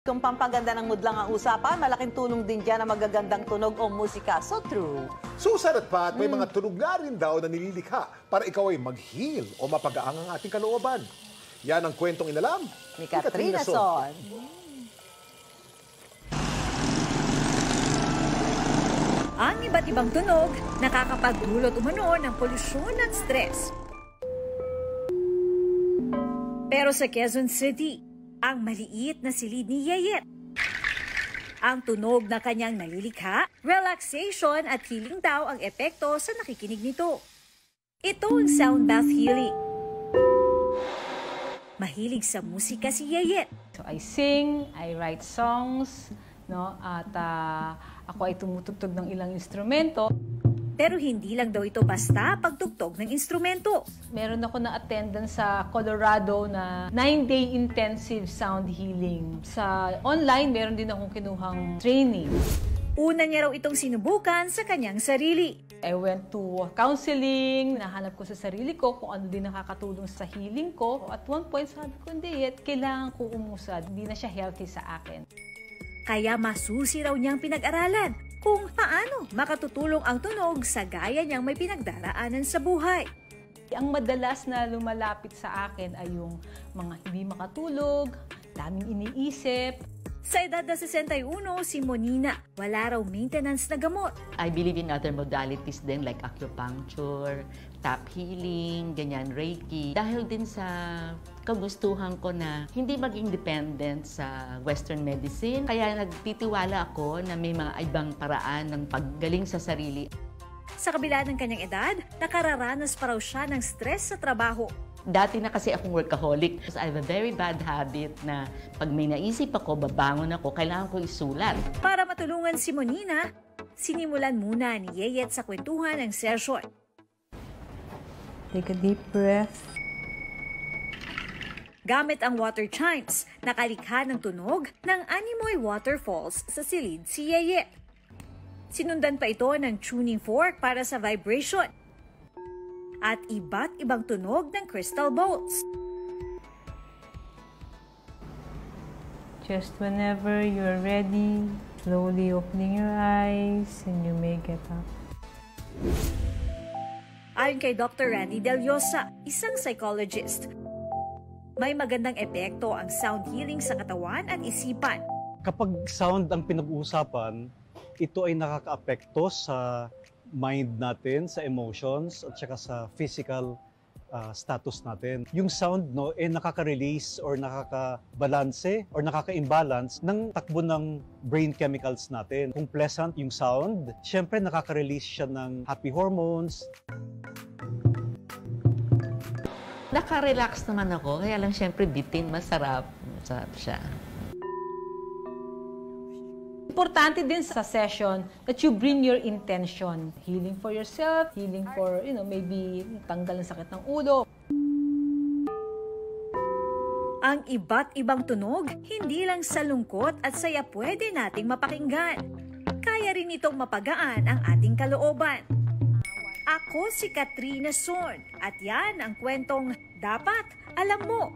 Kung pampaganda ng mood lang ang usapan, malaking tulong din dyan ang magagandang tunog o musika. So true. Susan at Pat, may mga tunog nga rin daw na nililikha para ikaw ay mag-heal o mapagaang ang ating kalooban. Yan ang kwentong inalam Ni Katrina Son. Ang iba't ibang tunog nakakapagdulot umano ng polusyon at stress. Pero sa Quezon City, ang maliit na silid ni Yeyet. Ang tunog na kanyang nalilikha, relaxation at healing daw ang epekto sa nakikinig nito. Ito ang sound bath healing. Mahilig sa musika si Yeyet. So I sing, I write songs, no? At ako ay tumutugtog ng ilang instrumento. Pero hindi lang daw ito basta pagtugtog ng instrumento. Meron ako na attendance sa Colorado na 9-day intensive sound healing. Sa online, meron din akong kinuhang training. Una niya raw itong sinubukan sa kanyang sarili. I went to counseling, nahanap ko sa sarili ko kung ano din nakakatulong sa healing ko. At one point, sabi ko, hindi, kailangan ko umusad. Hindi na siya healthy sa akin. Kaya masusi raw niyang pinag-aralan kung paano makatutulong ang tunog sa gaya niyang may pinagdaraanan sa buhay. Ang madalas na lumalapit sa akin ay yung mga hindi makatulog, daming iniisip. Sa edad na 61, si Monina, wala raw maintenance na gamot. I believe in other modalities din like acupuncture, tap healing, ganyan, Reiki. Dahil din sa kagustuhan ko na hindi maging dependent sa Western medicine. Kaya nagtitiwala ako na may mga ibang paraan ng paggaling sa sarili. Sa kabila ng kanyang edad, nakararanas pa raw siya ng stress sa trabaho. Dati na kasi akong workaholic. I have a very bad habit na pag may naisip ako, babangon ako, kailangan ko isulat. Para matulungan si Monina, sinimulan muna ni Yeyet sa kwentuhan ng session. Take a deep breath. Gamit ang water chimes, nakalikha ng tunog ng Animoy Waterfalls sa silid si Yeyet. Sinundan pa ito ng tuning fork para sa vibration at iba't ibang tunog ng crystal bowls. Just whenever you're ready, slowly opening your eyes and you may get up. Ayon kay Dr. Randy Del Llosa, isang psychologist, may magandang epekto ang sound healing sa katawan at isipan. Kapag sound ang pinag-uusapan, ito ay nakaka-apekto sa mind natin, sa emotions, at saka sa physical status natin. Yung sound, no, nakaka-release or nakaka-balanse or nakaka-imbalance ng takbo ng brain chemicals natin. Kung pleasant yung sound, syempre nakaka-release siya ng happy hormones. Naka-relax naman ako, kaya lang syempre bitin, masarap. Masarap siya. Importante din sa session that you bring your intention. Healing for yourself, healing for, maybe tanggal ng sakit ng ulo. Ang iba't ibang tunog, hindi lang sa lungkot at saya pwede nating mapakinggan. Kaya rin itong mapagaan ang ating kalooban. Ako si Katrina Son at yan ang kwentong dapat alam mo.